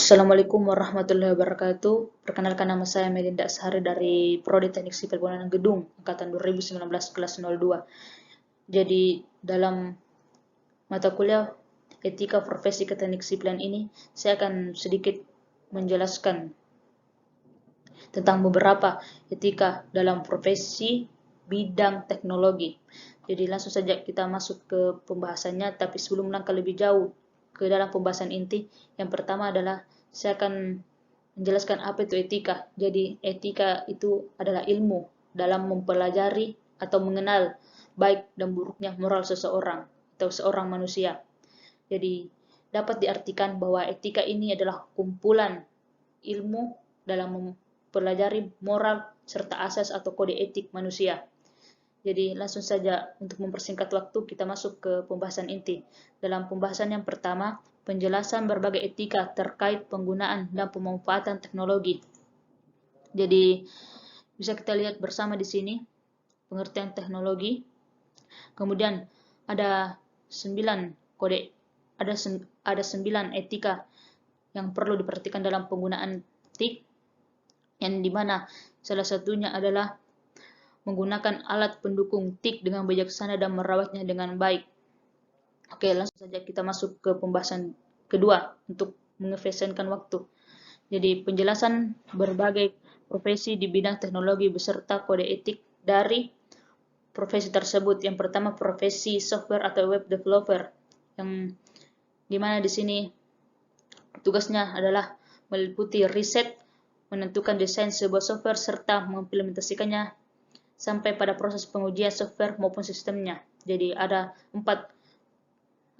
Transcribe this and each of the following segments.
Assalamualaikum warahmatullahi wabarakatuh. Perkenalkan, nama saya Melinda Sehari dari Prodi Teknik Sipil Bangunan Gedung angkatan 2019 kelas 02. Jadi dalam mata kuliah Etika Profesi Keteknik Sipilan ini, saya akan sedikit menjelaskan tentang beberapa etika dalam profesi bidang teknologi. Jadi langsung saja kita masuk ke pembahasannya, tapi sebelum melangkah lebih jauh ke dalam pembahasan inti, yang pertama adalah saya akan menjelaskan apa itu etika. Jadi etika itu adalah ilmu dalam mempelajari atau mengenal baik dan buruknya moral seseorang atau seorang manusia. Jadi dapat diartikan bahwa etika ini adalah kumpulan ilmu dalam mempelajari moral serta asas atau kode etik manusia. Jadi langsung saja untuk mempersingkat waktu kita masuk ke pembahasan inti. Dalam pembahasan yang pertama, penjelasan berbagai etika terkait penggunaan dan pemanfaatan teknologi. Jadi bisa kita lihat bersama di sini pengertian teknologi. Kemudian ada 9 kode, ada 9 etika yang perlu diperhatikan dalam penggunaan TIK, yang dimana salah satunya adalah menggunakan alat pendukung TIK dengan bijaksana dan merawatnya dengan baik. Oke, langsung saja kita masuk ke pembahasan kedua untuk mengefisienkan waktu. Jadi penjelasan berbagai profesi di bidang teknologi beserta kode etik dari profesi tersebut. Yang pertama, profesi software atau web developer, yang dimana di sini tugasnya adalah meliputi riset, menentukan desain sebuah software serta mengimplementasikannya sampai pada proses pengujian software maupun sistemnya. Jadi ada 4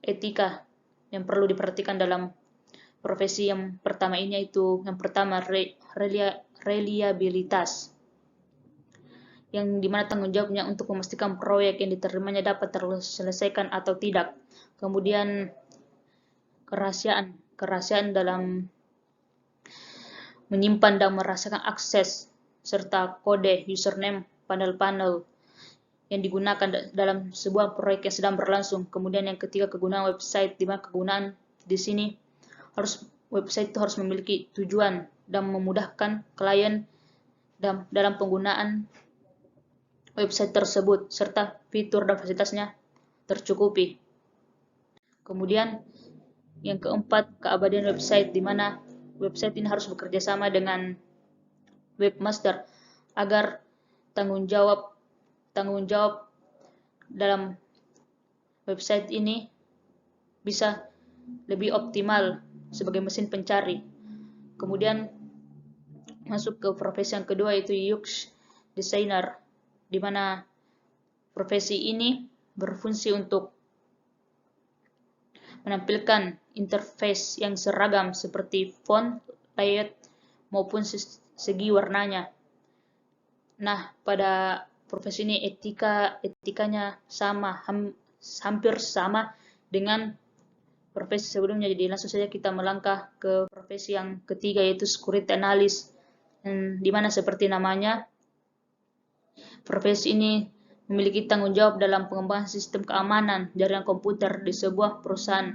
etika yang perlu diperhatikan dalam profesi yang pertama ini, yaitu yang pertama reliabilitas, yang dimana tanggung jawabnya untuk memastikan proyek yang diterimanya dapat terselesaikan atau tidak. Kemudian kerahasiaan dalam menyimpan dan merasakan akses serta kode username panel-panel yang digunakan dalam sebuah proyek yang sedang berlangsung. Kemudian yang ketiga, kegunaan website, di mana kegunaan di sini website itu harus memiliki tujuan dan memudahkan klien dalam penggunaan website tersebut serta fitur dan fasilitasnya tercukupi. Kemudian yang keempat, keabadian website, di mana website ini harus bekerja sama dengan webmaster agar tanggung jawab dalam website ini bisa lebih optimal sebagai mesin pencari. Kemudian masuk ke profesi yang kedua, yaitu UX designer, di mana profesi ini berfungsi untuk menampilkan interface yang seragam seperti font, layout, maupun segi warnanya. Nah, pada profesi ini etikanya hampir sama dengan profesi sebelumnya. Jadi langsung saja kita melangkah ke profesi yang ketiga, yaitu security analyst, di mana seperti namanya, profesi ini memiliki tanggung jawab dalam pengembangan sistem keamanan jaringan komputer di sebuah perusahaan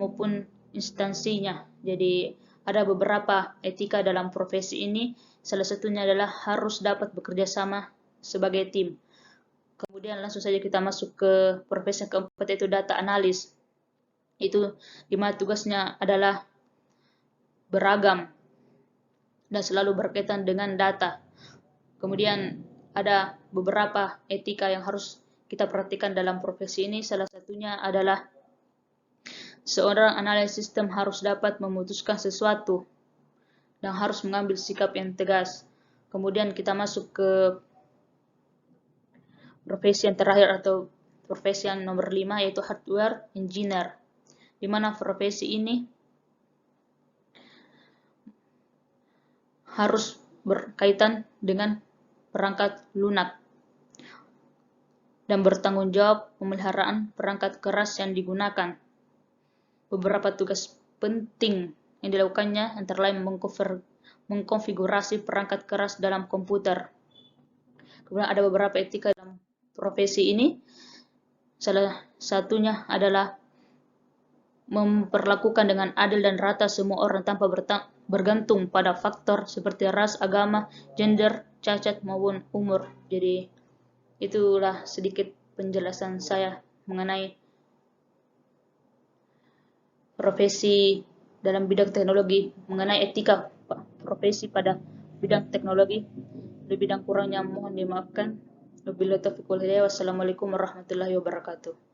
maupun instansinya. Jadi ada beberapa etika dalam profesi ini, salah satunya adalah harus dapat bekerja sama sebagai tim. Kemudian langsung saja kita masuk ke profesi yang keempat, yaitu data analis. Itu dimana tugasnya adalah beragam dan selalu berkaitan dengan data. Kemudian ada beberapa etika yang harus kita perhatikan dalam profesi ini. Salah satunya adalah seorang analis sistem harus dapat memutuskan sesuatu dan harus mengambil sikap yang tegas. Kemudian kita masuk ke profesi yang terakhir atau profesi yang nomor 5, yaitu hardware engineer, di mana profesi ini harus berkaitan dengan perangkat lunak dan bertanggung jawab pemeliharaan perangkat keras yang digunakan. Beberapa tugas penting yang dilakukannya antara lain mengkonfigurasi perangkat keras dalam komputer. Kemudian ada beberapa etika dalam profesi ini. Salah satunya adalah memperlakukan dengan adil dan rata semua orang tanpa bergantung pada faktor seperti ras, agama, gender, cacat maupun umur. Jadi itulah sedikit penjelasan saya mengenai profesi dalam bidang teknologi, mengenai etika profesi pada bidang teknologi. Lebih dan kurangnya mohon dimaafkan. Wabillahi taufiq wal hidayah. Wassalamualaikum warahmatullahi wabarakatuh.